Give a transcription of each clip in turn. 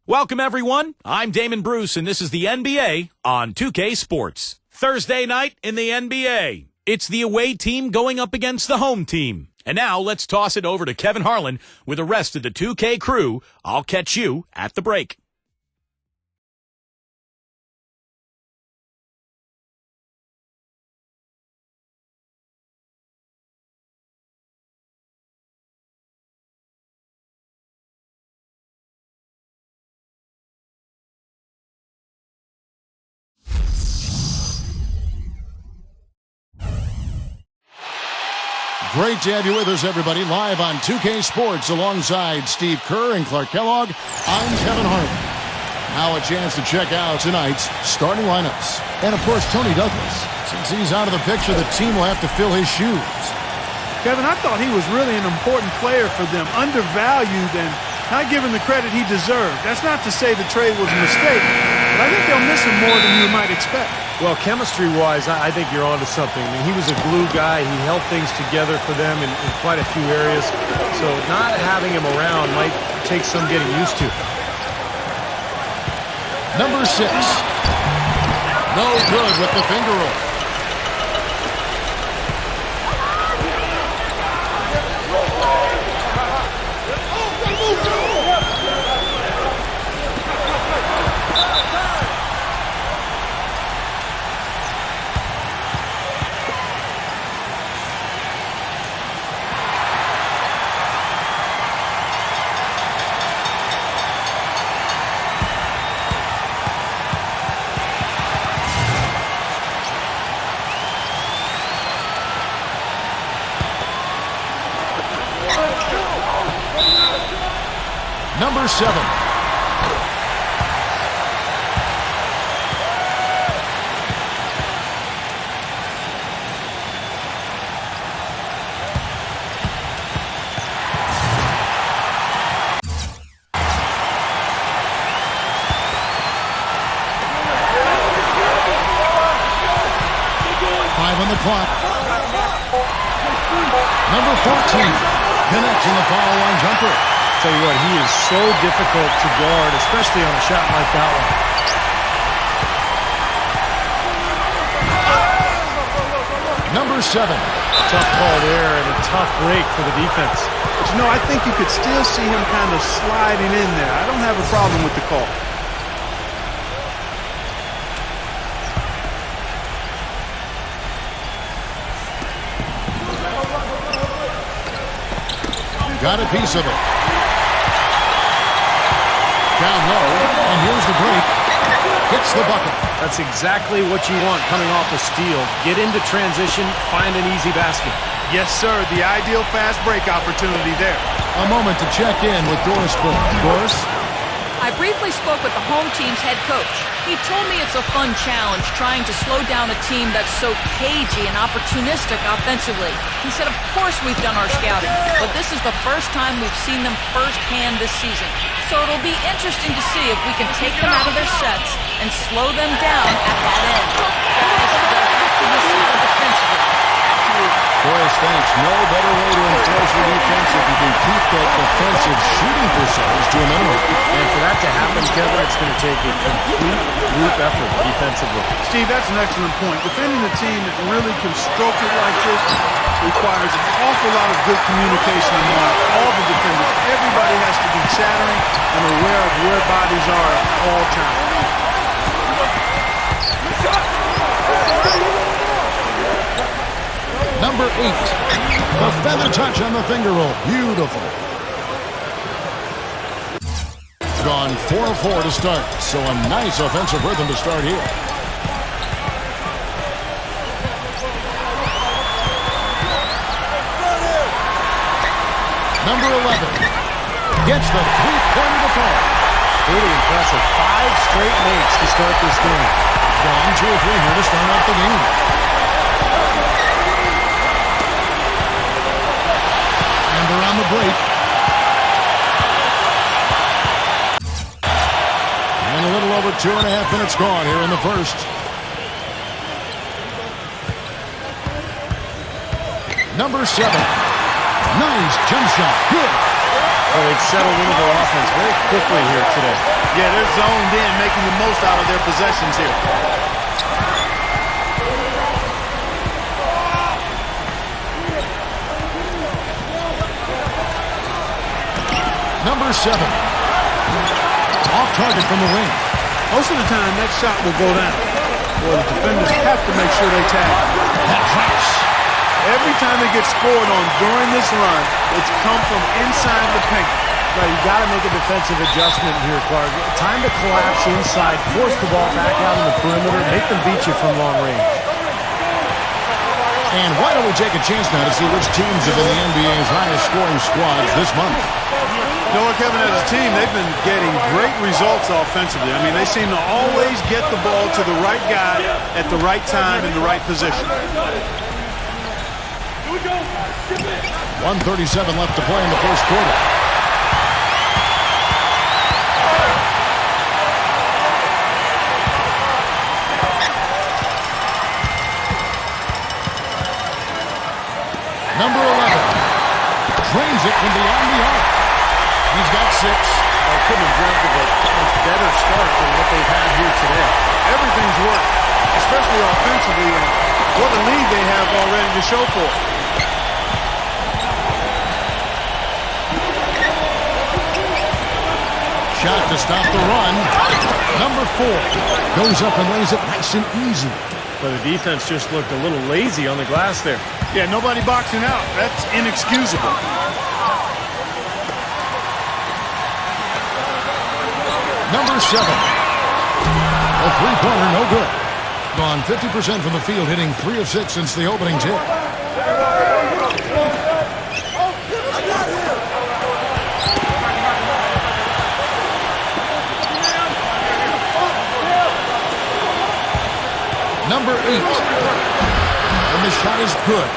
Welcome, everyone. I'm Damon Bruce, and this is the NBA on 2K Sports. Thursday night in the NBA. It's the away team going up against the home team. And now let's toss it over to Kevin Harlan with the rest of the 2K crew. I'll catch you at the break. Great to have you with us, everybody, live on 2K Sports alongside Steve Kerr and Clark Kellogg. I'm Kevin Harlan. Now a chance to check out tonight's starting lineups. And, of course, Tony Douglas. Since he's out of the picture, the team will have to fill his shoes. Kevin, I thought he was really an important player for them, undervalued and not given the credit he deserved. That's not to say the trade was a mistake, but I think they'll miss him more than you might expect. Well, chemistry-wise, I think you're onto something. I mean, he was a glue guy. He held things together for them in quite a few areas. So not having him around might take some getting used to. Number 6. No good with the finger roll. Number 7. Five on the clock. Number 14 connects in the foul line jumper. Tell you what, he is so difficult to guard, especially on a shot like that one. Number 7. Tough call there and a tough break for the defense. But you know, I think you could still see him kind of sliding in there. I don't have a problem with the call. Got a piece of it. Down low, and here's the break. Hits the bucket. That's exactly what you want coming off a steal. Get into transition, find an easy basket. Yes, sir. The ideal fast break opportunity there. A moment to check in with Doris Burke. Doris? I briefly spoke with the home team's head coach. He told me it's a fun challenge trying to slow down a team that's so cagey and opportunistic offensively. He said, of course we've done our scouting, but this is the first time we've seen them firsthand this season. So it'll be interesting to see if we can take them out of their sets and slow them down at that end. Guys, they'll have to be solid defensively. Doris thinks no better way to enforce your defense if you can keep that defensive shooting percentage to a minimum. And for that to happen, Kevin, it's going to take a complete group effort defensively. Steve, that's an excellent point. Defending a team that really can stroke it like this requires an awful lot of good communication among all the defenders. Everybody has to be chattering and aware of where bodies are at all times. Number 8. The feather touch on the finger roll. Beautiful. Gone 4 of 4 to start, so a nice offensive rhythm to start here. Number 11 gets the three-pointer to fall. Really impressive. 5 straight makes to start this game. Gone 2 or 3 here to start off the game. And around the break. And a little over 2.5 minutes gone here in the first. Number 7. Nice jump shot. Good. Well, they've settled into their offense very quickly here today. Yeah, they're zoned in, making the most out of their possessions here. Number 7. Off target from the wing. Most of the time, that shot will go down. Well, the defenders have to make sure they tag. That drops. Every time they get scored on during this run, it's come from inside the paint. Right, you got to make a defensive adjustment here, Clark. Time to collapse inside, force the ball back out on the perimeter, make them beat you from long range. And why don't we take a chance now to see which teams have been the NBA's highest scoring squads this month? You know what, Kevin, as a team, they've been getting great results offensively. I mean, they seem to always get the ball to the right guy at the right time in the right position. 1:37 left to play in the first quarter. Number 11 drains it from beyond the arc. He's got 6. I couldn't have dreamt of a much better start than what they've had here today. Everything's worked, especially offensively, and what a lead they have already to show for it. Shot to stop the run. Number 4 goes up and lays it nice and easy. But the defense just looked a little lazy on the glass there. Yeah, nobody boxing out. That's inexcusable. Number 7. A three-pointer, no good. Gone 50% from the field, hitting 3 of 6 since the opening tip. Number 8. And the shot is good.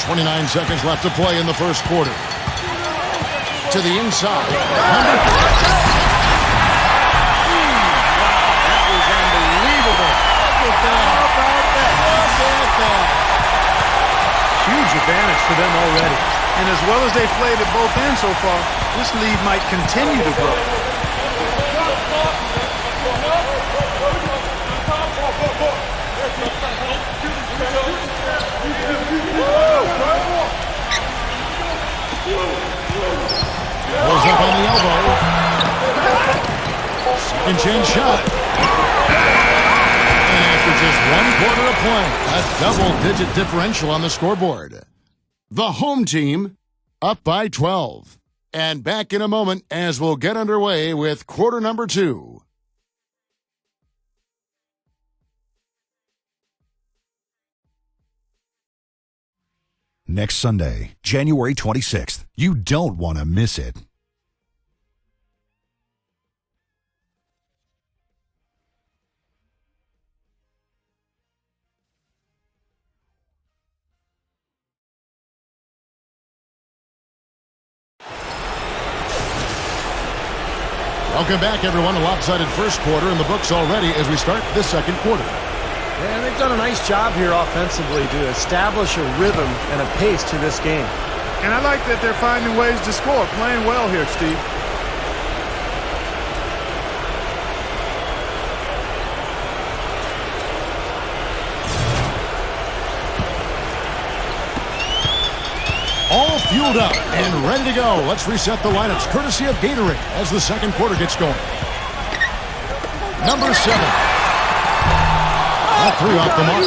29 seconds left to play in the first quarter. To the inside. Number 5. That was unbelievable. Look at that. Huge advantage for them already. And as well as they've played at both ends so far, this lead might continue to grow. Pulls up on the elbow. Second chance shot. And after just 1 quarter of play, a double-digit differential on the scoreboard. The home team up by 12. And back in a moment as we'll get underway with quarter number 2. Next Sunday, January 26th. You don't want to miss it. Welcome back, everyone. A lopsided first quarter in the books already as we start the second quarter. Yeah, they've done a nice job here offensively to establish a rhythm and a pace to this game. And I like that they're finding ways to score. Playing well here, Steve. All fueled up and ready to go. Let's reset the lineups courtesy of Gatorade as the second quarter gets going. Number 7. That 3 off the mark.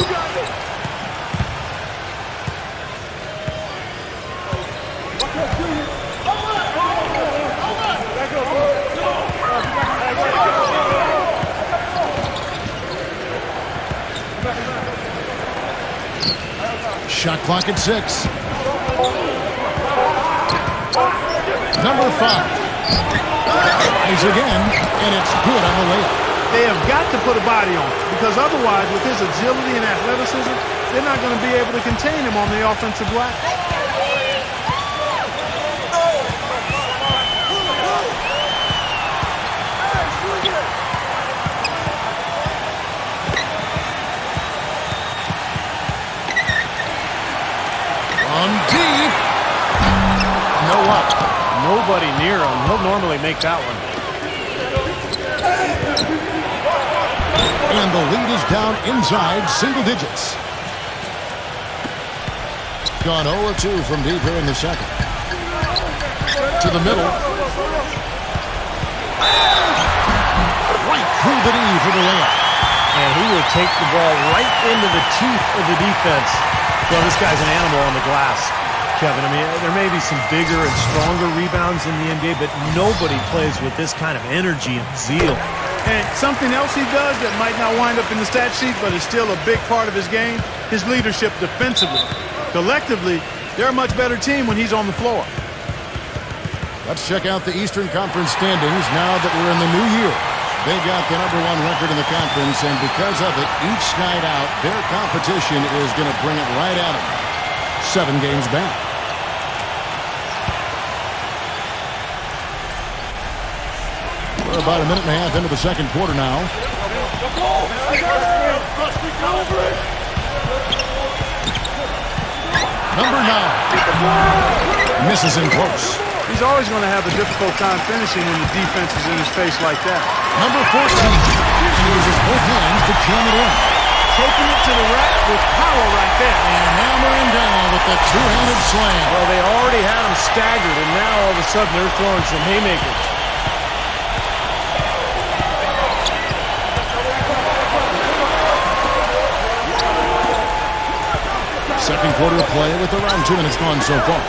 Shot clock at 6. Number 5. He's again, and it's good on the layup. They have got to put a body on it, because otherwise, with his agility and athleticism, they're not going to be able to contain him on the offensive glass. From deep, nobody near him. He'll normally make that one. And the lead is down inside single digits. Gone 0-2 from deep here in the second. To the middle. Right through the knee for the layup. And he will take the ball right into the teeth of the defense. Well, this guy's an animal on the glass, Kevin. I mean, there may be some bigger and stronger rebounds in the NBA, but nobody plays with this kind of energy and zeal. And something else he does that might not wind up in the stat sheet, but is still a big part of his game, his leadership defensively. Collectively, they're a much better team when he's on the floor. Let's check out the Eastern Conference standings now that we're in the new year. They got the #1 record in the conference, and because of it, each night out, their competition is going to bring it right at them. 7 games back. We're about a minute and a half into the second quarter now. Number 9. Misses in close. He's always going to have a difficult time finishing when the defense is in his face like that. Number 14. He uses both hands to jam it in. Taking it to the rack with power right there. And hammering down with the two-handed slam. Well, they already had him staggered, and now all of a sudden they're throwing some haymakers. Second quarter of play with around 2 minutes gone so far.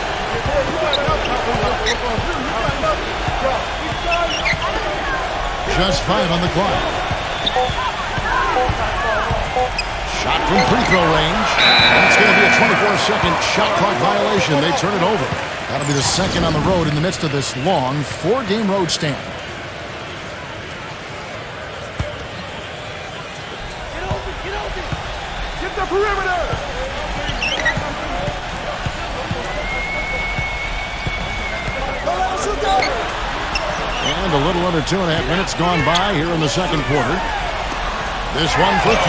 Just 5 on the clock. Shot from free throw range. And it's going to be a 24-second shot clock violation. They turn it over. That'll be the second on the road in the midst of this long 4-game road stand. Get the perimeter! And a little under 2.5 minutes gone by here in the second quarter. This one for 3.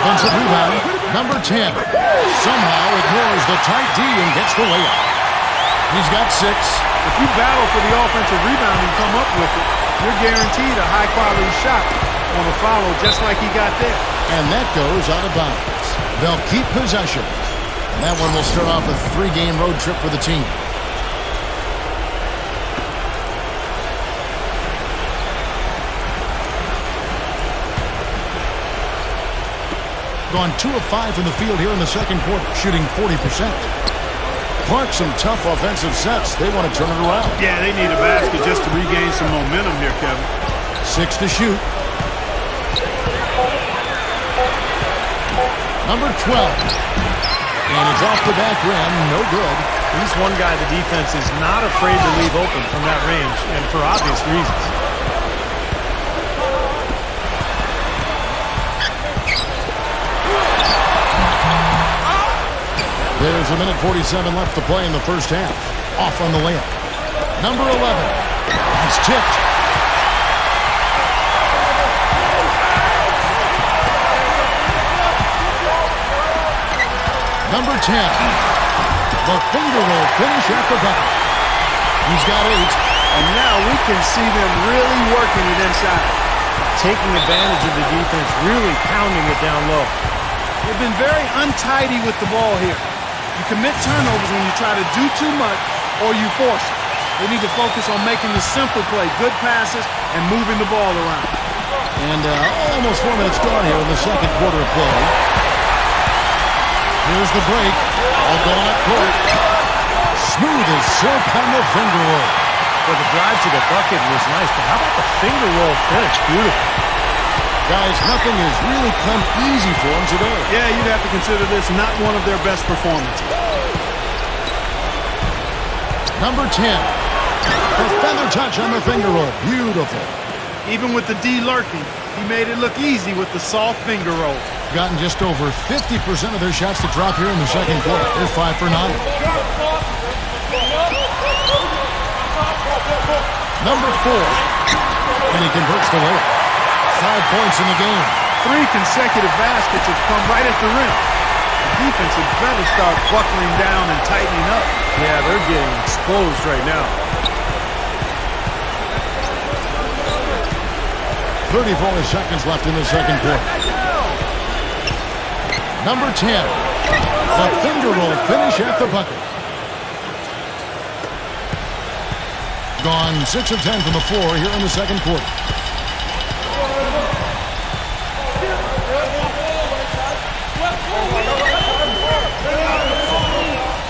Offensive rebound. Number 10. Somehow ignores the tight D and gets the layup. He's got 6. If you battle for the offensive rebound and come up with it, you're guaranteed a high-quality shot on a follow just like he got there. And that goes out of bounds. They'll keep possession. And that one will start off a 3-game road trip for the team. Gone 2 of 5 from the field here in the second quarter, shooting 40%. Clark, some tough offensive sets. They want to turn it around. Yeah, they need a basket just to regain some momentum here, Kevin. 6 to shoot. Number 12. And it's off the back rim. No good. He's one guy the defense is not afraid to leave open from that range, and for obvious reasons. There's a minute 47 left to play in the first half. Off on the layup. Number 11. It's tipped. Number 10. The finger roll finish at the bucket. He's got 8. And now we can see them really working it inside. Taking advantage of the defense, really pounding it down low. They've been very untidy with the ball here. You commit turnovers when you try to do too much or you force it. They need to focus on making the simple play, good passes, and moving the ball around. And almost 4 minutes gone here in the second quarter of play. Here's the break. All going up court. Smooth as silk on the finger roll. Well, the drive to the bucket was nice, but how about the finger roll finish? Beautiful. Guys, nothing has really come easy for them today. Yeah, you'd have to consider this not one of their best performances. Number 10. The feather touch on the finger roll. Beautiful. Even with the D lurking, he made it look easy with the soft finger roll. Gotten just over 50% of their shots to drop here in the second quarter. They're 5 for 9. Number 4. And he converts the layup. 5 points in the game. 3 consecutive baskets have come right at the rim. The defense had better start buckling down and tightening up. Yeah, they're getting exposed right now. 34 seconds left in the second quarter. Number 10. The finger roll finish at the bucket. Gone 6 of 10 from the floor here in the second quarter.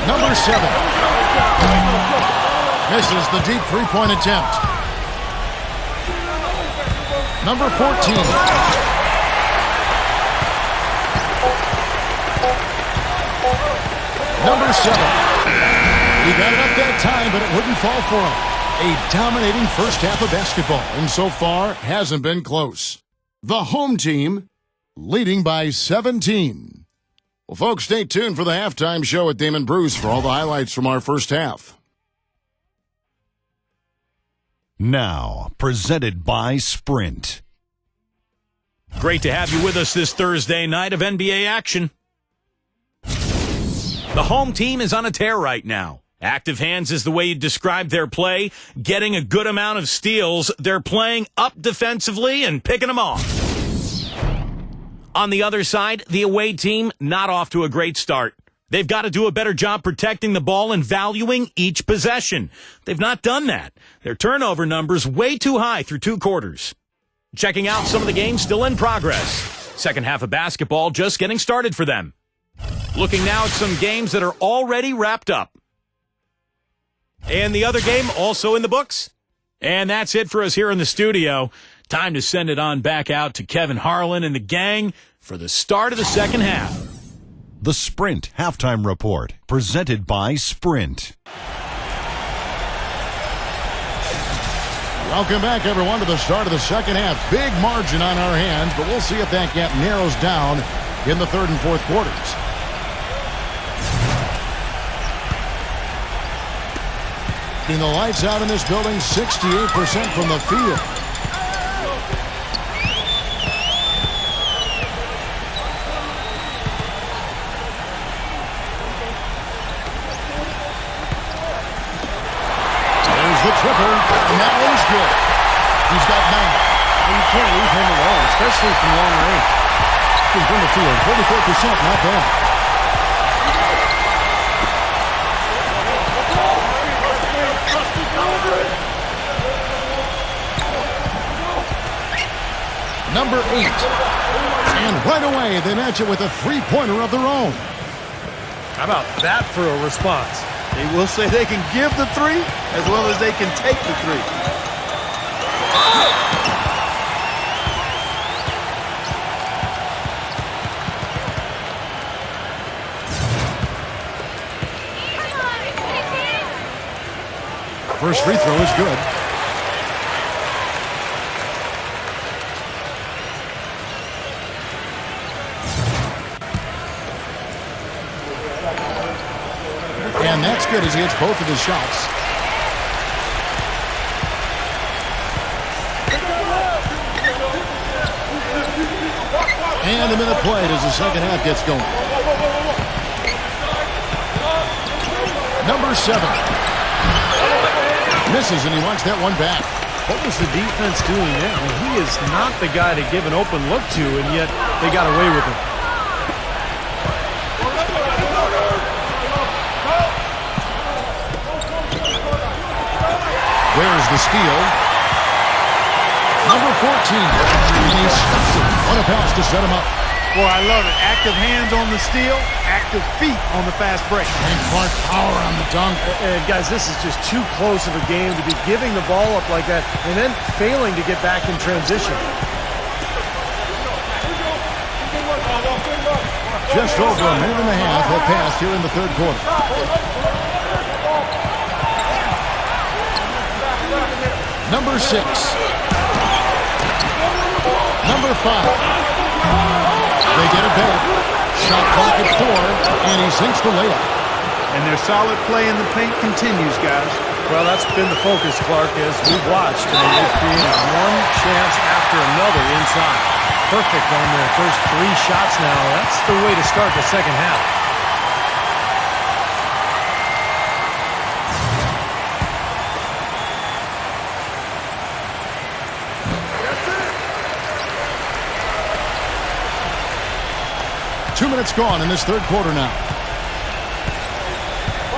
Number 7. Misses the deep three-point attempt. Number 14. Number 7. He got it up that time, but it wouldn't fall for him. A dominating first half of basketball, and so far hasn't been close. The home team leading by 17. Well, folks, stay tuned for the halftime show with Damon Bruce for all the highlights from our first half. Now, presented by Sprint. Great to have you with us this Thursday night of NBA action. The home team is on a tear right now. Active hands is the way you describe their play, getting a good amount of steals. They're playing up defensively and picking them off. On the other side, the away team not off to a great start. They've got to do a better job protecting the ball and valuing each possession. They've not done that. Their turnover numbers way too high through 2 quarters. Checking out some of the games still in progress. Second half of basketball just getting started for them. Looking now at some games that are already wrapped up. And the other game also in the books. And that's it for us here in the studio. Time to send it on back out to Kevin Harlan and the gang for the start of the second half. The Sprint Halftime Report, presented by Sprint. Welcome back, everyone, to the start of the second half. Big margin on our hands, but we'll see if that gap narrows down in the third and fourth quarters. The lights out in this building, 68% from the field. There's the triple, and that one's good. He's got 9. You can't leave him alone, especially from long range. From the field, 44%, not bad. Number 8. And right away, they match it with a three-pointer of their own. How about that for a response? They will say they can give the 3 as well as they can take the 3. First free throw is good. And that's good as he hits both of his shots. And a minute played as the second half gets going. Number 7. Misses, and he wants that one back. What was the defense doing there? I mean, he is not the guy to give an open look to, and yet they got away with it. There's the steal. Number 14. And he stops it. What a pass to set him up. Boy, I love it. Active hands on the steal, active feet on the fast break. And Clark power on the dunk. And guys, this is just too close of a game to be giving the ball up like that and then failing to get back in transition. Just over a minute and a half have passed here in the third quarter. Number 6. Number 5. They get it back. Shot clock at 4, and he sinks the layup. And their solid play in the paint continues, guys. Well, that's been the focus, Clark, as we've watched. I mean, they've created one chance after another inside. perfect on their first 3 shots now. That's the way to start the second half. Two minutes gone in this third quarter now.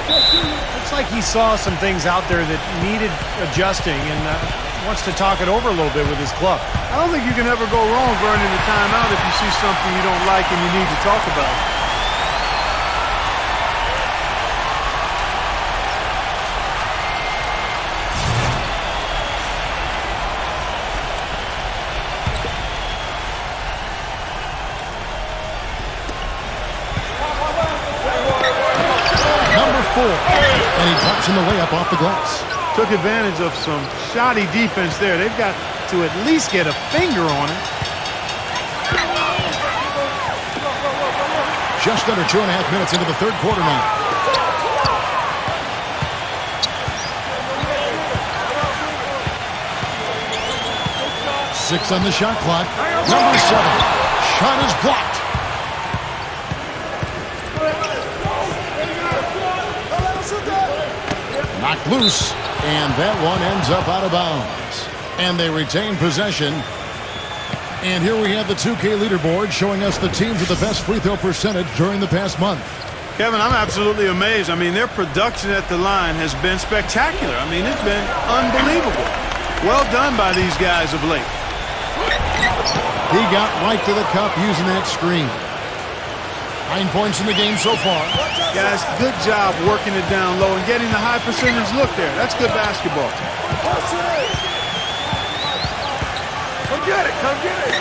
Looks like he saw some things out there that needed adjusting and wants to talk it over a little bit with his club. I don't think you can ever go wrong burning the timeout if you see something you don't like and you need to talk about it. And he drops in the layup off the glass. Took advantage of some shoddy defense there. They've got to at least get a finger on it. Just under 2.5 minutes into the third quarter now. Six on the shot clock. Number 7. Shot is blocked. Knocked loose, and that one ends up out of bounds. And they retain possession. And here we have the 2K leaderboard showing us the teams with the best free throw percentage during the past month. Kevin, I'm absolutely amazed. I mean, their production at the line has been spectacular. I mean, it's been unbelievable. Well done by these guys of late. He got right to the cup using that screen. 9 points in the game so far. Guys, good job working it down low and getting the high percentage look there. That's good basketball. Come get it, come get it.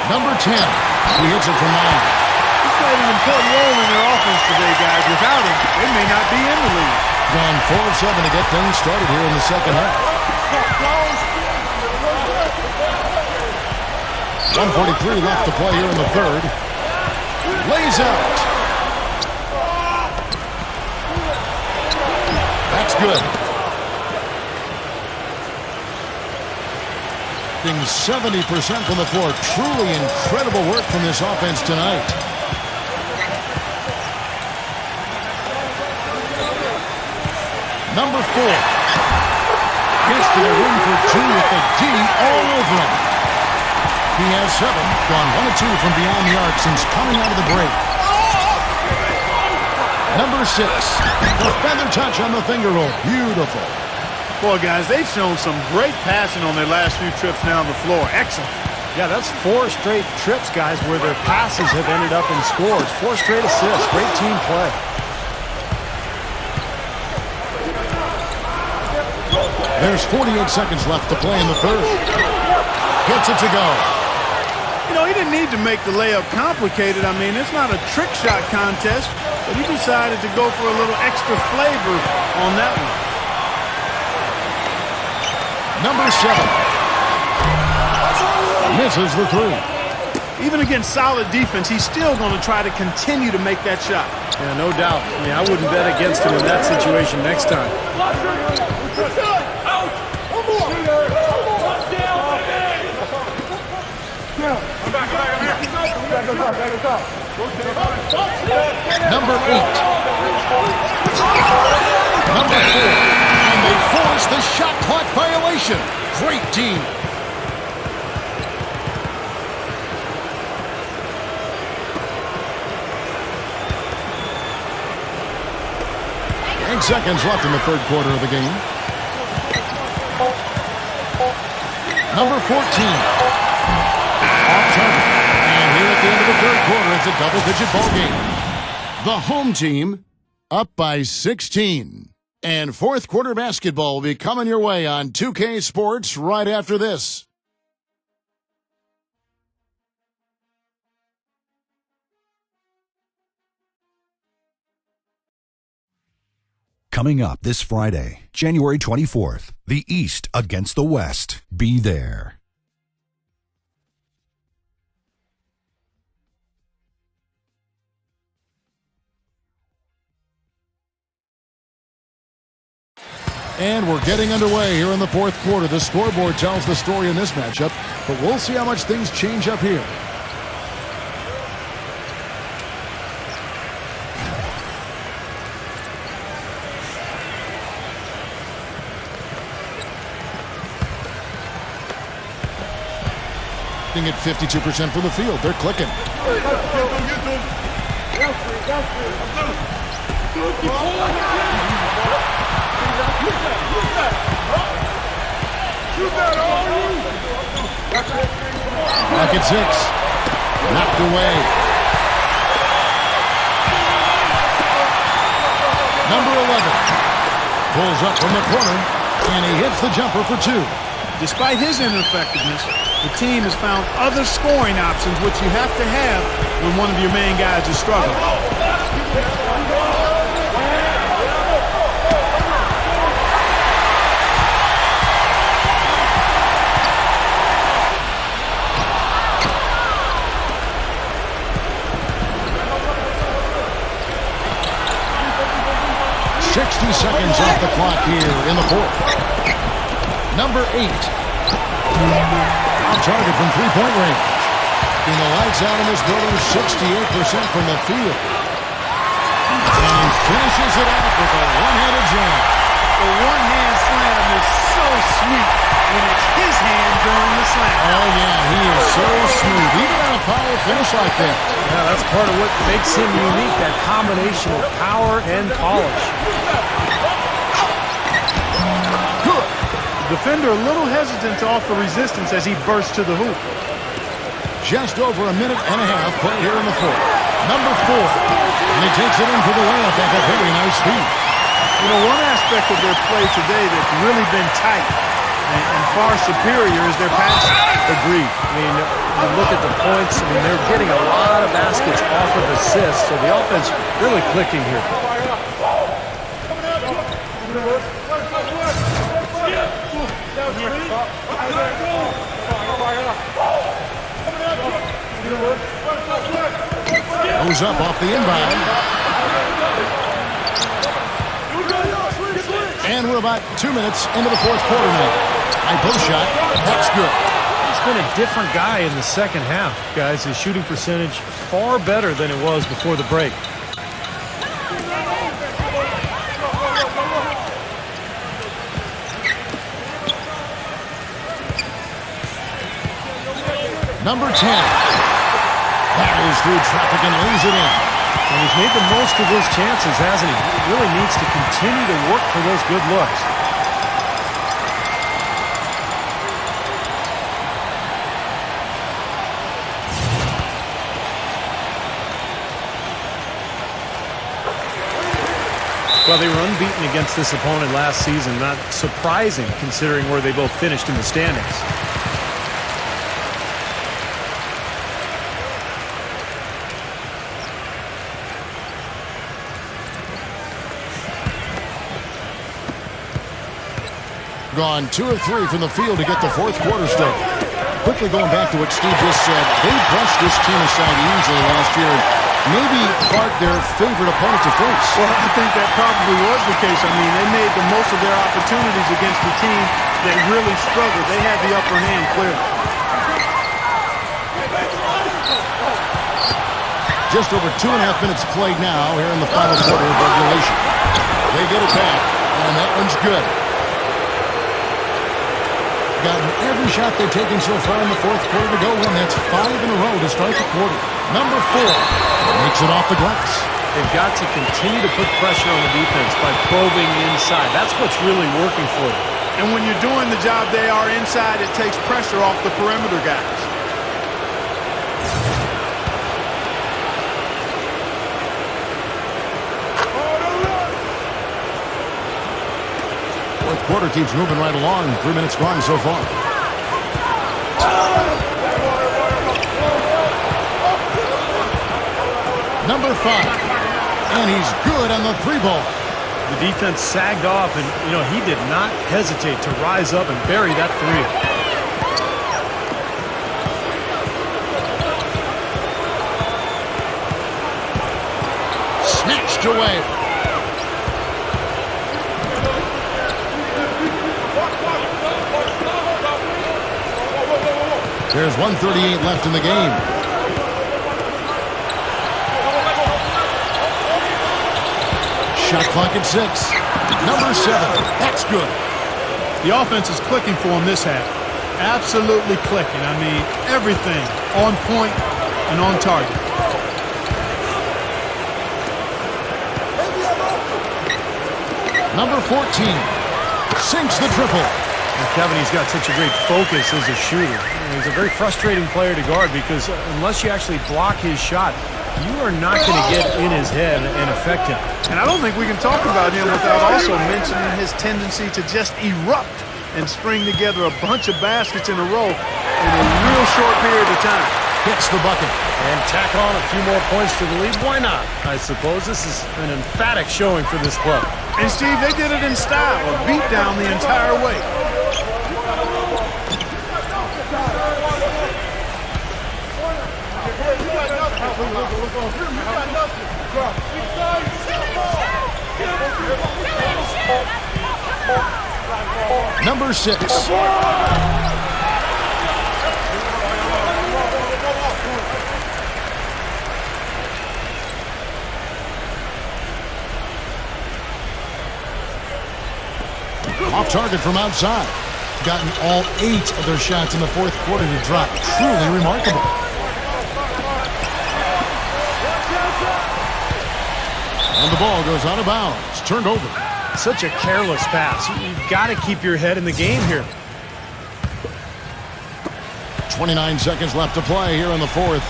Number 10. He hits it from 9. He's played an important role in their offense today, guys. Without him, they may not be in the league. Gone 4 of 7 to get things started here in the second half. 1:43 left to play here in the third. Lays out. That's good. Being 70% from the floor. Truly incredible work from this offense tonight. Number 4. Gets to the rim for 2 with the D all over him. He has 7, gone 1 of 2 from beyond the arc since coming out of the break. Number 6, the feather touch on the finger roll. Beautiful. Boy, guys, they've shown some great passing on their last few trips down the floor. Excellent. Yeah, that's 4 straight trips, guys, where their passes have ended up in scores. 4 straight assists. Great team play. There's 48 seconds left to play in the third. Gets it to go. You know, he didn't need to make the layup complicated. I mean, it's not a trick shot contest, but he decided to go for a little extra flavor on that one. Number 7. Misses the 3. Even against solid defense, he's still going to try to continue to make that shot. Yeah, no doubt. I mean, I wouldn't bet against him in that situation next time. Number 8. Number 4. And they force the shot clock violation. Great team. Seconds left in the third quarter of the game. Number 14. Off target. And here at the end of the third quarter, it's a double-digit ball game. The home team up by 16. And fourth quarter basketball will be coming your way on 2K Sports right after this. Coming up this Friday, January 24th, the East against the West. Be there. And we're getting underway here in the fourth quarter. The scoreboard tells the story in this matchup, but we'll see how much things change up here. At 52% from the field. They're clicking. Back at 6. Knocked away. Number 11 pulls up from the corner, and he hits the jumper for 2. Despite his ineffectiveness, the team has found other scoring options, which you have to have when one of your main guys is struggling. 60 seconds off the clock here in the fourth. Number 8. On target from three-point range. In the lights out in this building, 68% from the field. And finishes it out with a one-handed jam. The one-hand slam is so sweet when it's his hand during the slam. Oh, yeah, he is so smooth. Even on a power finish like that. Yeah, that's part of what makes him unique, that combination of power and polish. Good. The defender a little hesitant to offer resistance as he bursts to the hoop. Just over a minute and a half play here in the fourth. Number 4. And he takes it in for the layup off a very nice feed. You know, one aspect of their play today that's really been tight and far superior is their passing. Agreed. I mean, you look at the points, I mean, they're getting a lot of baskets off of assists, so the offense really clicking here. Goes up off the inbound. And we're about 2 minutes into the fourth quarter now. High post shot. That's good. He's been a different guy in the second half, guys. His shooting percentage far better than it was before the break. Number 10. Battles through traffic and lays it in. And he's made the most of his chances, hasn't he? He really needs to continue to work for those good looks. Well, they were unbeaten against this opponent last season. Not surprising considering where they both finished in the standings. Gone 2 of 3 from the field to get the fourth quarter started. Quickly going back to what Steve just said, they brushed this team aside easily last year and maybe fought their favorite opponent to face. Well, I think that probably was the case. I mean, they made the most of their opportunities against the team that really struggled. They had the upper hand clearly. Just over 2.5 minutes played now here in the final quarter of regulation. They get it back, and that one's good. Gotten every shot they've taken so far in the fourth quarter to go in. That's 5 in a row to start the quarter. Number 4 makes it off the glass. They've got to continue to put pressure on the defense by probing inside. That's what's really working for them. And when you're doing the job they are inside, it takes pressure off the perimeter guys. Fourth quarter keeps moving right along. 3 minutes gone so far. Number 5. And he's good on the 3-ball. The defense sagged off, and, you know, he did not hesitate to rise up and bury that 3. Snatched away. There's 1:38 left in the game. Shot clock at 6. Number 7. That's good. The offense is clicking for him this half. Absolutely clicking. I mean, everything on point and on target. Number 14 sinks the triple. And Kevin, he's got such a great focus as a shooter. He's a very frustrating player to guard because unless you actually block his shot, you are not going to get in his head and affect him. And I don't think we can talk about him without also mentioning his tendency to just erupt and string together a bunch of baskets in a row in a real short period of time. Hits the bucket. And tack on a few more points to the lead. Why not? I suppose this is an emphatic showing for this club. And, Steve, they did it in style, a beat down the entire way. Number 6. Off target from outside. Gotten all 8 of their shots in the fourth quarter to drop. Truly remarkable. And the ball goes out of bounds. Turned over. Such a careless pass. You've got to keep your head in the game here. 29 seconds left to play here in the fourth.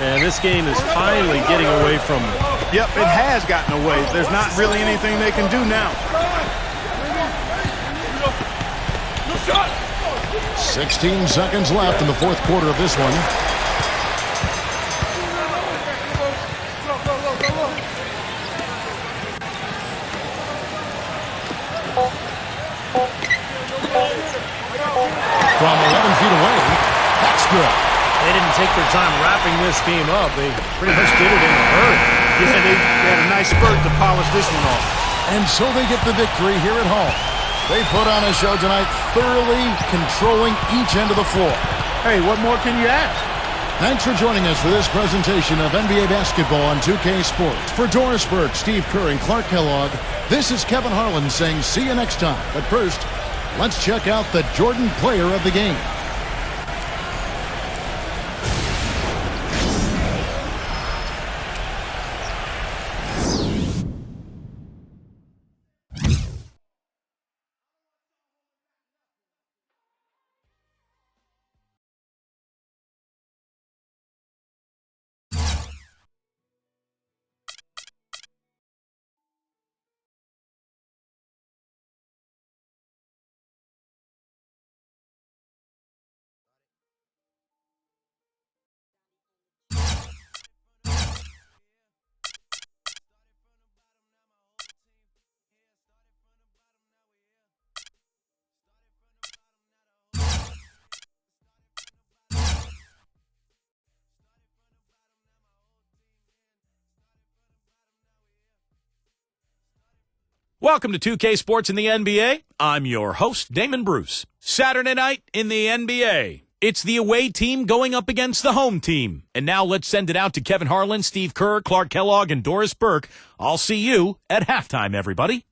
And this game is finally getting away from them. Yep, it has gotten away. There's not really anything they can do now. 16 seconds left in the fourth quarter of this one. From 11 feet away, that's good. They didn't take their time wrapping this game up. They pretty much did it in a hurry. Yeah, they had a nice spurt to polish this one off. And so they get the victory here at home. They put on a show tonight, thoroughly controlling each end of the floor. Hey, what more can you ask? Thanks for joining us for this presentation of NBA basketball on 2K Sports. For Doris Burke, Steve Kerr, and Clark Kellogg, this is Kevin Harlan saying see you next time. But first, let's check out the Jordan player of the game. Welcome to 2K Sports in the NBA. I'm your host, Damon Bruce. Saturday night in the NBA. It's the away team going up against the home team. And now let's send it out to Kevin Harlan, Steve Kerr, Clark Kellogg, and Doris Burke. I'll see you at halftime, everybody.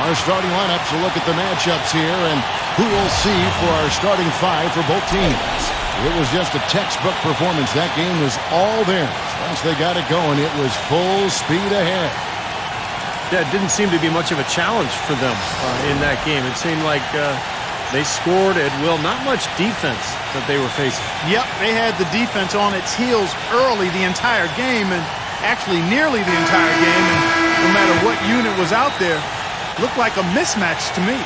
Our starting lineups, we'll look at the matchups here and who we'll see for our starting five for both teams. It was just a textbook performance. That game was all theirs. Once they got it going, it was full speed ahead. Yeah, it didn't seem to be much of a challenge for them in that game. It seemed like they scored at will. Not much defense that they were facing. Yep, they had the defense on its heels early the entire game, and actually nearly the entire game. And no matter what unit was out there, looked like a mismatch to me.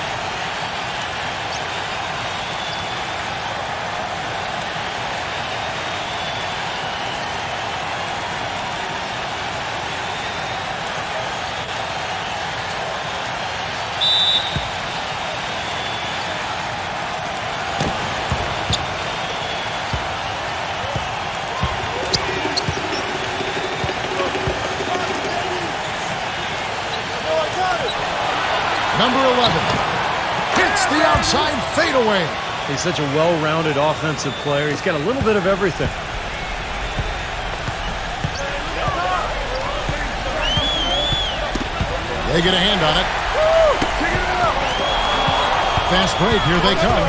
Number 11 hits the outside fadeaway. He's such a well-rounded offensive player. He's got a little bit of everything. They get a hand on it. Fast break, here they come.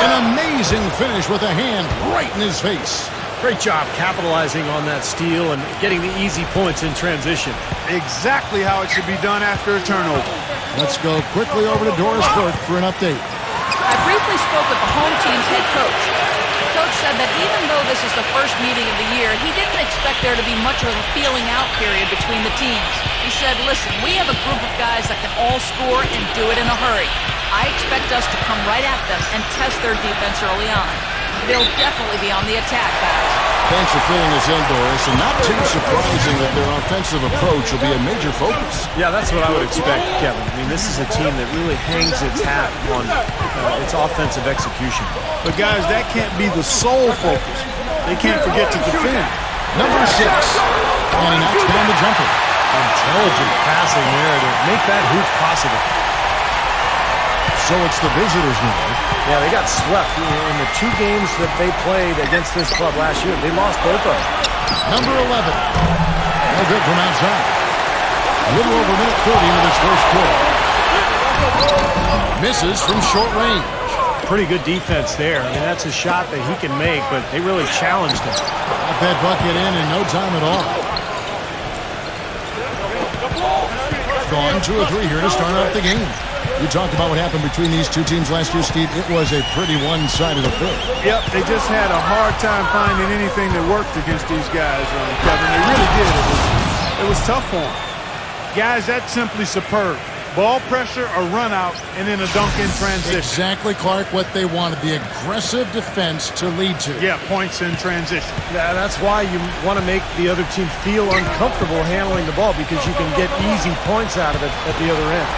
An amazing finish with a hand right in his face. Great job capitalizing on that steal and getting the easy points in transition. Exactly how it should be done after a turnover. Let's go quickly over to Doris Burke for an update. I briefly spoke with the home team's head coach. The coach said that even though this is the first meeting of the year, he didn't expect there to be much of a feeling out period between the teams. He said, listen, we have a group of guys that can all score and do it in a hurry. I expect us to come right at them and test their defense early on. They'll definitely be on the attack, guys. Thanks for filling us in, Doris, and not too surprising that their offensive approach will be a major focus. Yeah, that's what I would expect, Kevin. I mean, this is a team that really hangs its hat on its offensive execution. But, guys, that can't be the sole focus. They can't forget to defend. Number 6, and he knocks down the jumper. Intelligent passing there to make that hoop possible. So it's the visitors now. Yeah, they got swept in the 2 games that they played against this club last year. They lost both of them. Number 11. No good from outside. A little over a minute 30 into this first quarter. Misses from short range. Pretty good defense there. I mean, that's a shot that he can make, but they really challenged him. Got that bucket in no time at all. Gone 2 or 3 here to start out the game. You talked about what happened between these 2 teams last year, Steve. It was a pretty one-sided affair. Yep, they just had a hard time finding anything that worked against these guys, Kevin. They really did. It was tough for them. Guys, that's simply superb. Ball pressure, a run out, and then a dunk in transition. Exactly, Clark, what they wanted. The aggressive defense to lead to. Yeah, points in transition. Yeah, that's why you want to make the other team feel uncomfortable handling the ball, because you can get easy points out of it at the other end.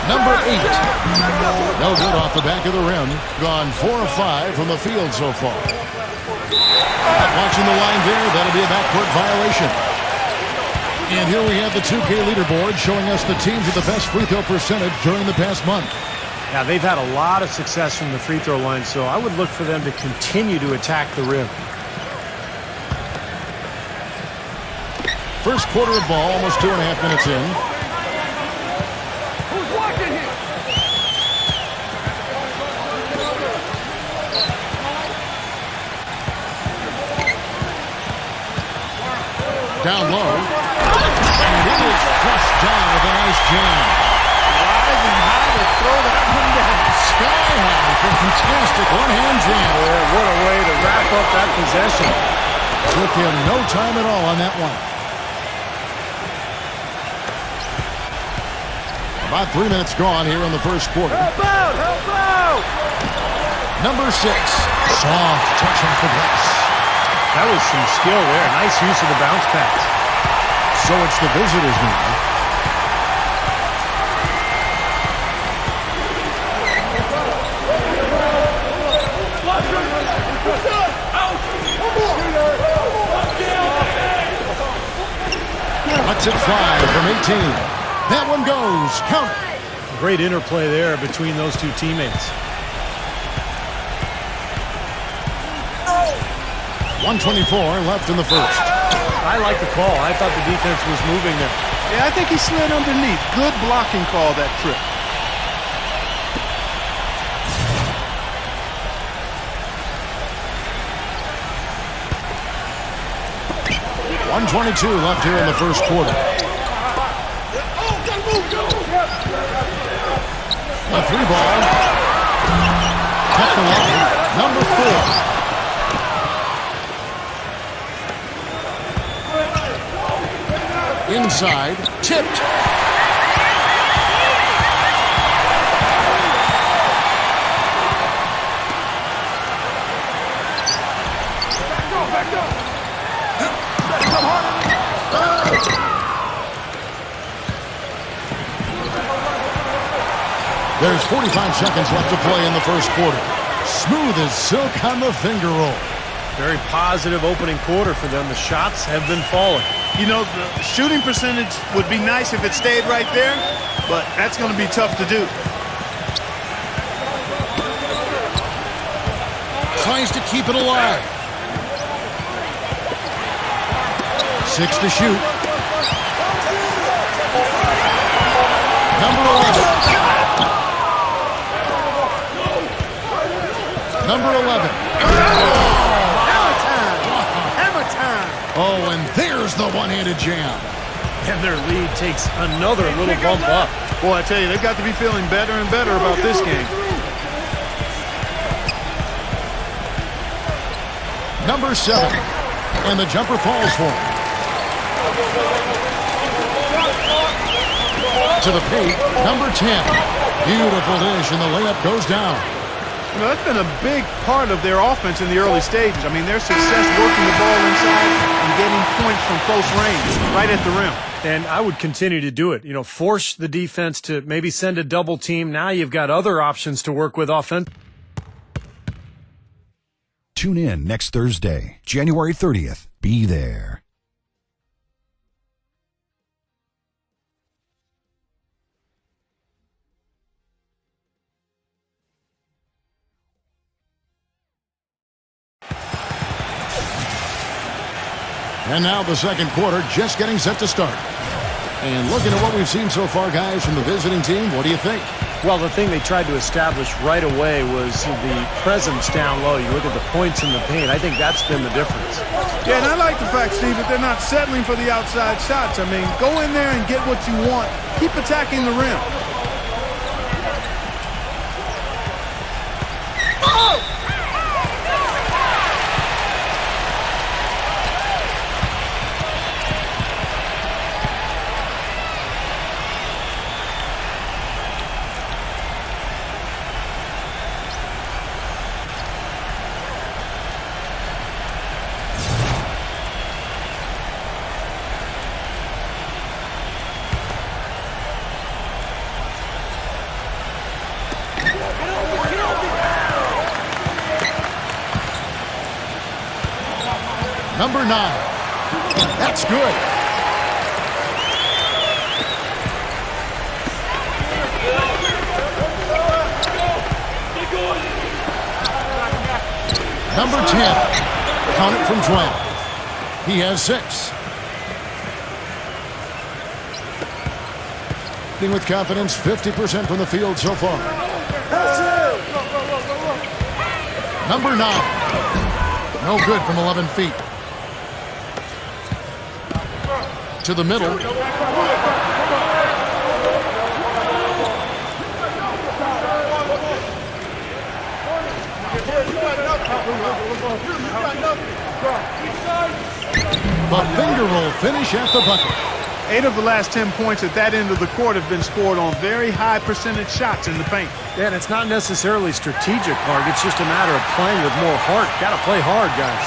Number 8. No good off the back of the rim. Gone 4 of 5 from the field so far. Watching the line there, that'll be a backcourt violation. And here we have the 2K leaderboard showing us the teams with the best free throw percentage during the past month. Yeah, they've had a lot of success from the free throw line, so I would look for them to continue to attack the rim. First quarter of ball, almost 2.5 minutes in. Down low. And it is flushed down with a nice jam. Rising high to throw that one down. Sky high for a fantastic one-hand jam. Yeah, what a way to wrap up that possession. Took him no time at all on that one. About 3 minutes gone here in the first quarter. Help out! Help out! Number 6. Soft touch off the glass. That was some skill there. Nice use of the bounce pass. So it's the visitors now. Let's it fly from 18. That one goes. Count it. Great interplay there between those 2 teammates. 1:24 left in the first. I like the call. I thought the defense was moving there. Yeah, I think he slid underneath. Good blocking call that trip. 1:22 left here in the first quarter. A 3 ball. Kept the line. Number 4. Inside, tipped. There's 45 seconds left to play in the first quarter. Smooth as silk on the finger roll. Very positive opening quarter for them. The shots have been falling. You know, the shooting percentage would be nice if it stayed right there, but that's going to be tough to do. Tries to keep it alive. 6 to shoot. Number 11. Number 11. Hammer time! Oh, and there's the one-handed jam. And their lead takes another little bump up. Boy, I tell you, they've got to be feeling better and better about this game. Number 7. And the jumper falls for him. To the paint, number 10. Beautiful dish, and the layup goes down. You know, that's been a big part of their offense in the early stages. I mean, their success working the ball inside and getting points from close range, right at the rim. And I would continue to do it. You know, force the defense to maybe send a double team. Now you've got other options to work with offense. Tune in next Thursday, January 30th. Be there. And now the second quarter just getting set to start. And looking at what we've seen so far, guys, from the visiting team, what do you think? Well, the thing they tried to establish right away was the presence down low. You look at the points in the paint. I think that's been the difference. Yeah, and I like the fact, Steve, that they're not settling for the outside shots. I mean, go in there and get what you want. Keep attacking the rim. Number 9. That's good. Number 10. Count it from 12. He has 6. With confidence, 50% from the field so far. Number 9. No good from 11 feet. To the middle. The finger roll finish at the bucket. 8 of the last 10 points at that end of the court have been scored on very high percentage shots in the paint. And it's not necessarily strategic, Mark. It's just a matter of playing with more heart. Got to play hard, guys.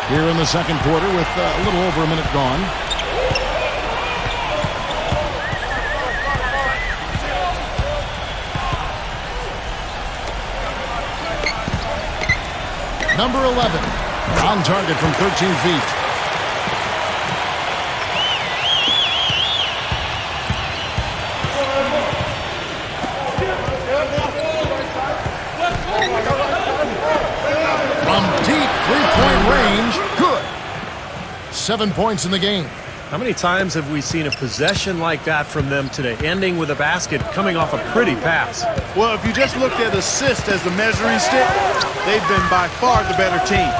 Here in the second quarter with a little over a minute gone. Number 11, on target from 13 feet. From deep three-point range, good. 7 points in the game. How many times have we seen a possession like that from them today, ending with a basket coming off a pretty pass? Well, if you just looked at assist as the measuring stick, they've been by far the better team.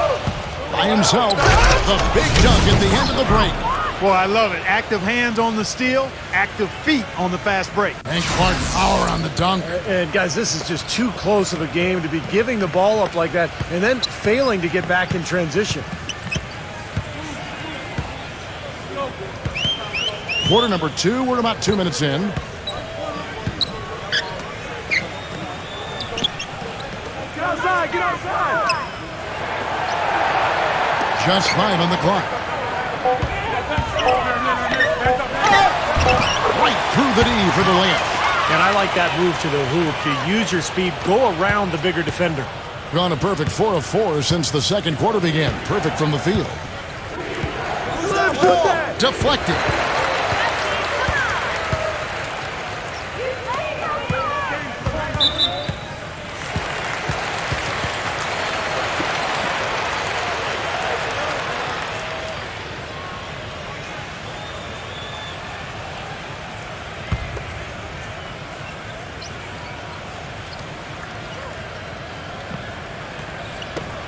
By himself, the big dunk at the end of the break. Boy, I love it. Active hands on the steal, active feet on the fast break. And Clark power on the dunk. And guys, this is just too close of a game to be giving the ball up like that and then failing to get back in transition. Quarter number 2, we're about 2 minutes in. Get outside, get outside! Just 5 on the clock. Right through the D for the layup. And I like that move to the hoop. To use your speed, go around the bigger defender. Gone a perfect 4 of 4 since the second quarter began. Perfect from the field. Deflected.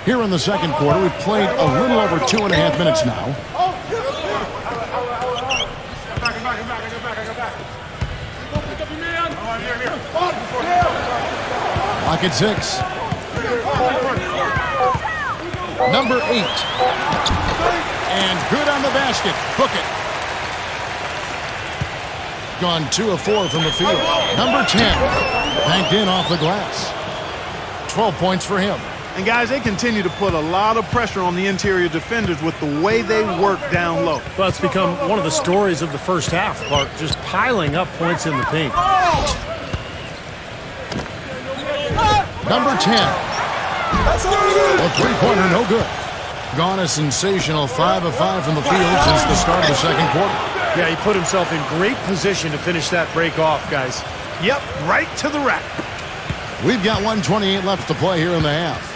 Here in the second quarter, we've played a little over 2.5 minutes now. Lock at 6. Number 8. And good on the basket. Book it. Gone 2 of 4 from the field. Number 10. Banked in off the glass. 12 points for him. And guys, they continue to put a lot of pressure on the interior defenders with the way they work down low. Well, it's become one of the stories of the first half, Clark, just piling up points in the paint. Number 10. A three-pointer, no good. Gone a sensational 5 of 5 from the field since the start of the second quarter. Yeah, he put himself in great position to finish that break off, guys. Yep, right to the rack. We've got 1:28 left to play here in the half.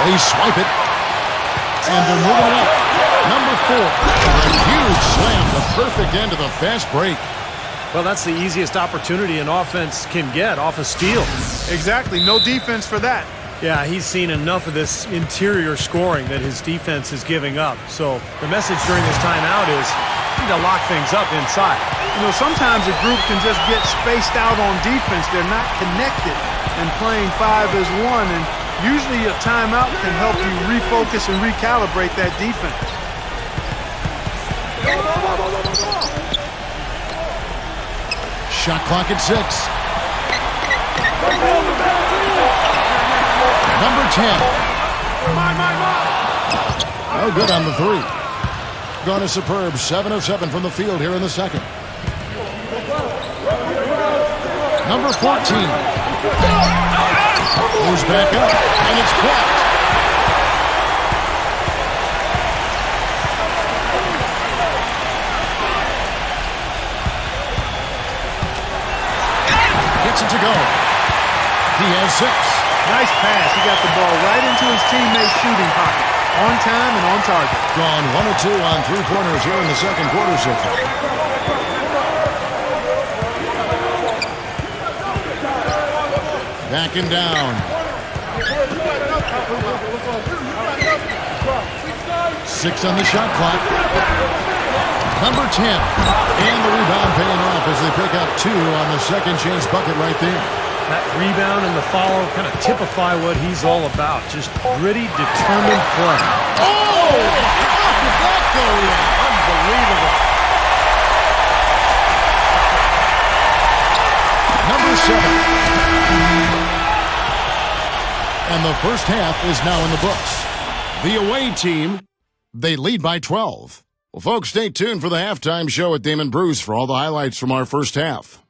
They swipe it. And they're moving it up. Number 4. A huge slam. The perfect end of the fast break. Well, that's the easiest opportunity an offense can get off a steal. Exactly. No defense for that. Yeah, he's seen enough of this interior scoring that his defense is giving up. So the message during this timeout is you need to lock things up inside. You know, sometimes a group can just get spaced out on defense. They're not connected and playing 5 as 1. And usually a timeout can help you refocus and recalibrate that defense. Shot clock at 6. Number 10. No good on the 3. Gone a superb 7 of 7 from the field here in the second. Number 14. Goes back up, and it's blocked. Gets it to go. He has 6. Nice pass. He got the ball right into his teammate's shooting pocket. On time and on target. Gone 1 of 2 on 3-pointers here in the second quarter so far. Backing down. 6 on the shot clock. Number 10. And the rebound paying off as they pick up 2 on the second chance bucket right there. That rebound and the follow kind of typify what he's all about. Just gritty, determined play. Oh! How did that go in? Unbelievable. Number 7. And the first half is now in the books. The away team, they lead by 12. Well, folks, stay tuned for the halftime show with Damon Bruce for all the highlights from our first half.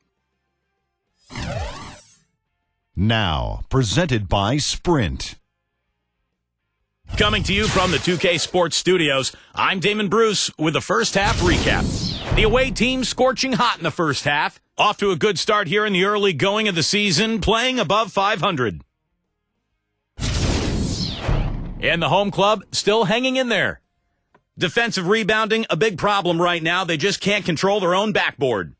Now, presented by Sprint. Coming to you from the 2K Sports Studios, I'm Damon Bruce with the first half recap. The away team scorching hot in the first half. Off to a good start here in the early going of the season, playing above 500. And the home club still hanging in there. Defensive rebounding, a big problem right now. They just can't control their own backboard.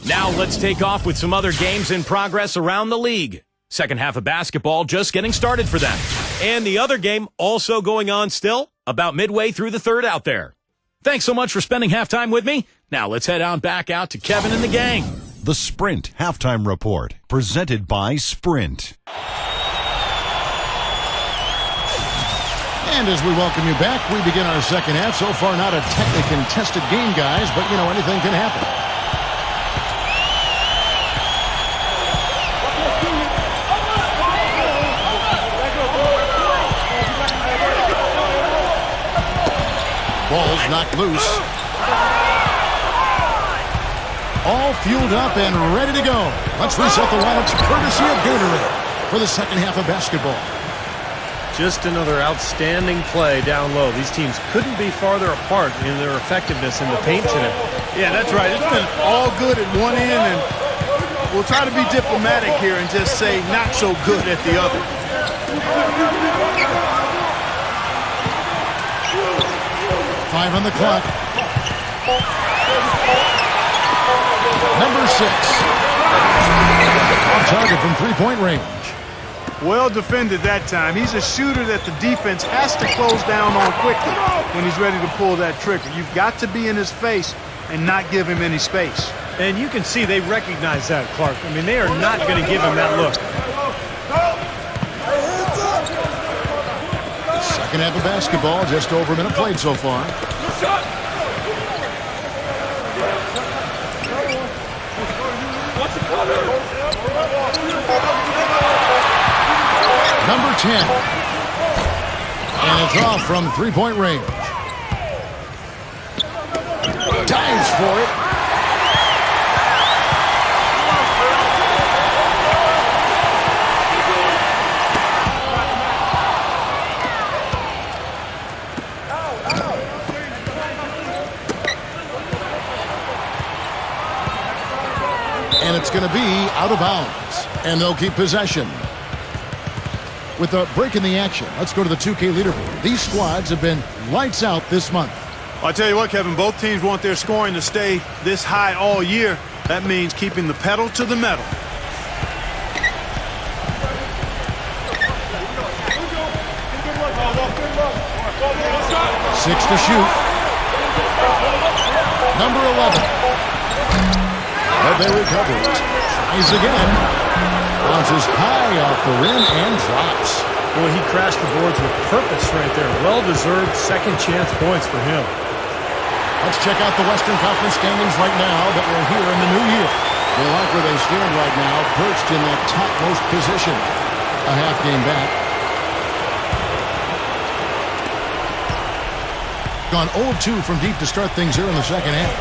Now let's take off with some other games in progress around the league. Second half of basketball just getting started for them. And the other game also going on still, about midway through the third out there. Thanks so much for spending halftime with me. Now let's head on back out to Kevin and the gang. The Sprint Halftime Report, presented by Sprint. And as we welcome you back, we begin our second half. So far, not a technically contested game, guys, but, you know, anything can happen. Ball's knocked loose. all fueled up and ready to go. Let's reset the lineups courtesy of Gatorade for the second half of basketball. Just another outstanding play down low. These teams couldn't be farther apart in their effectiveness in the paint today. Yeah, that's right. It's been all good at one end, and we'll try to be diplomatic here and just say not so good at the other. Five on the clock. Number 6. On target from three-point range. Well defended that time. He's a shooter that the defense has to close down on quickly when he's ready to pull that trigger. You've got to be in his face and not give him any space. And you can see they recognize that, Clark. I mean, they are not going to give him that look. Second half of basketball, just over a minute played so far. Number 10. And it's off from three-point range. Dives for it. And it's going to be out of bounds. And they'll keep possession. With a break in the action, let's go to the 2K leaderboard. These squads have been lights out this month. I'll tell you what, Kevin, both teams want their scoring to stay this high all year. That means keeping the pedal to the metal. Six to shoot. Number 11. But they recover it. Tries again. Bounces high off the rim and drops. Boy, he crashed the boards with purpose right there. Well-deserved second chance points for him. Let's check out the Western Conference standings right now, but we're here in the new year. They like where they stand right now, perched in that topmost position. A half game back. Gone 0-2 from deep to start things here in the second half.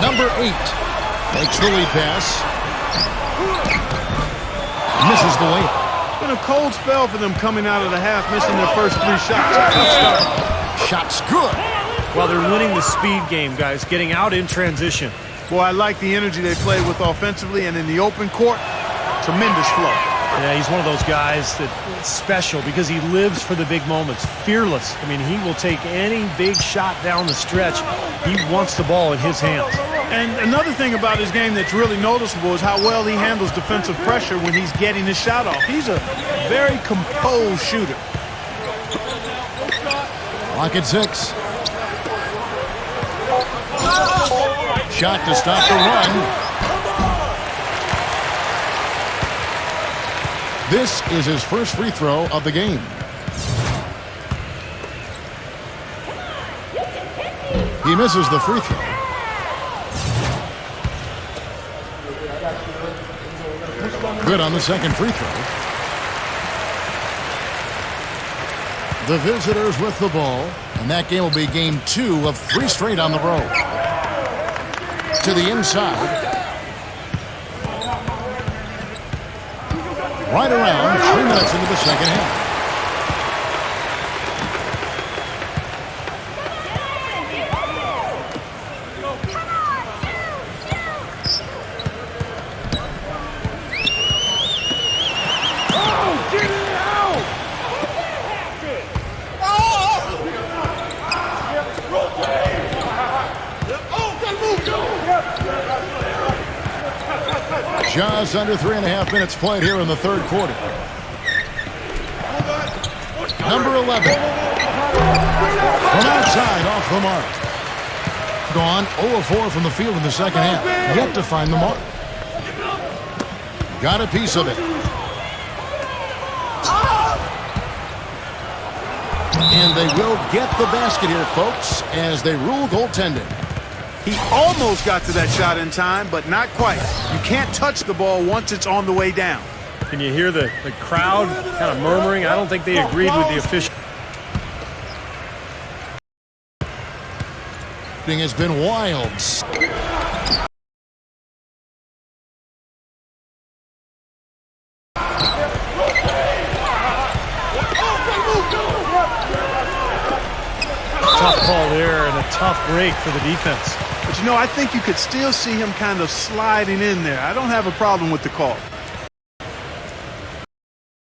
Number 8 makes the lead pass. Misses the layup. Been a cold spell for them coming out of the half, missing their first 3 shots. Tough start. Shot's good. Well, they're winning the speed game, guys, getting out in transition. Boy, I like the energy they play with offensively, and in the open court, tremendous flow. Yeah, he's one of those guys that's special because he lives for the big moments. Fearless. I mean, he will take any big shot down the stretch. He wants the ball in his hands. And another thing about his game that's really noticeable is how well he handles defensive pressure when he's getting his shot off. He's a very composed shooter. Lock at 6. Shot to stop the run. This is his first free throw of the game. He misses the free throw. Good on the second free throw. The visitors with the ball, and that game will be game 2 of 3 straight on the road. To the inside. Right around 3 minutes into the second half. Just under 3.5 minutes played here in the third quarter. Number 11. From outside, off the mark. Gone 0-4 from the field in the second half. Yet to find the mark. Got a piece of it. And they will get the basket here, folks, as they rule goaltending. He almost got to that shot in time, but not quite. You can't touch the ball once it's on the way down. Can you hear the crowd kind of murmuring? I don't think they agreed with the official. Opening has been wild. Tough call there and a tough break for the defense. But, you know, I think you could still see him kind of sliding in there. I don't have a problem with the call.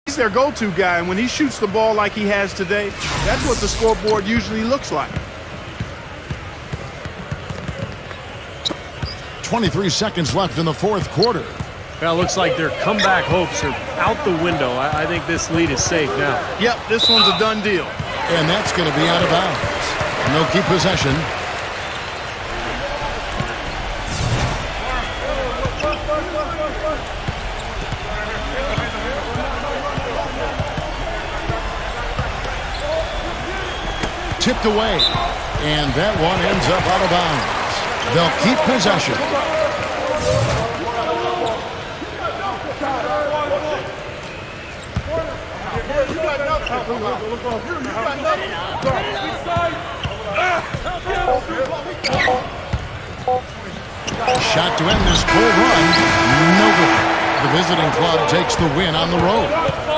He's their go-to guy, and when he shoots the ball like he has today, that's what the scoreboard usually looks like. 23 seconds left in the fourth quarter. Well, it looks like their comeback hopes are out the window. I think this lead is safe now. Yep, this one's a done deal. And that's going to be out of bounds. And they'll keep possession. Tipped away. And that one ends up out of bounds. They'll keep possession. Shot to end this full run. No good. The visiting club takes the win on the road.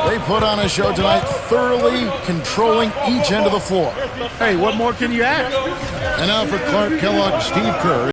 They put on a show tonight, thoroughly controlling each end of the floor. Hey, what more can you ask? And now for Clark Kellogg, Steve Kerr.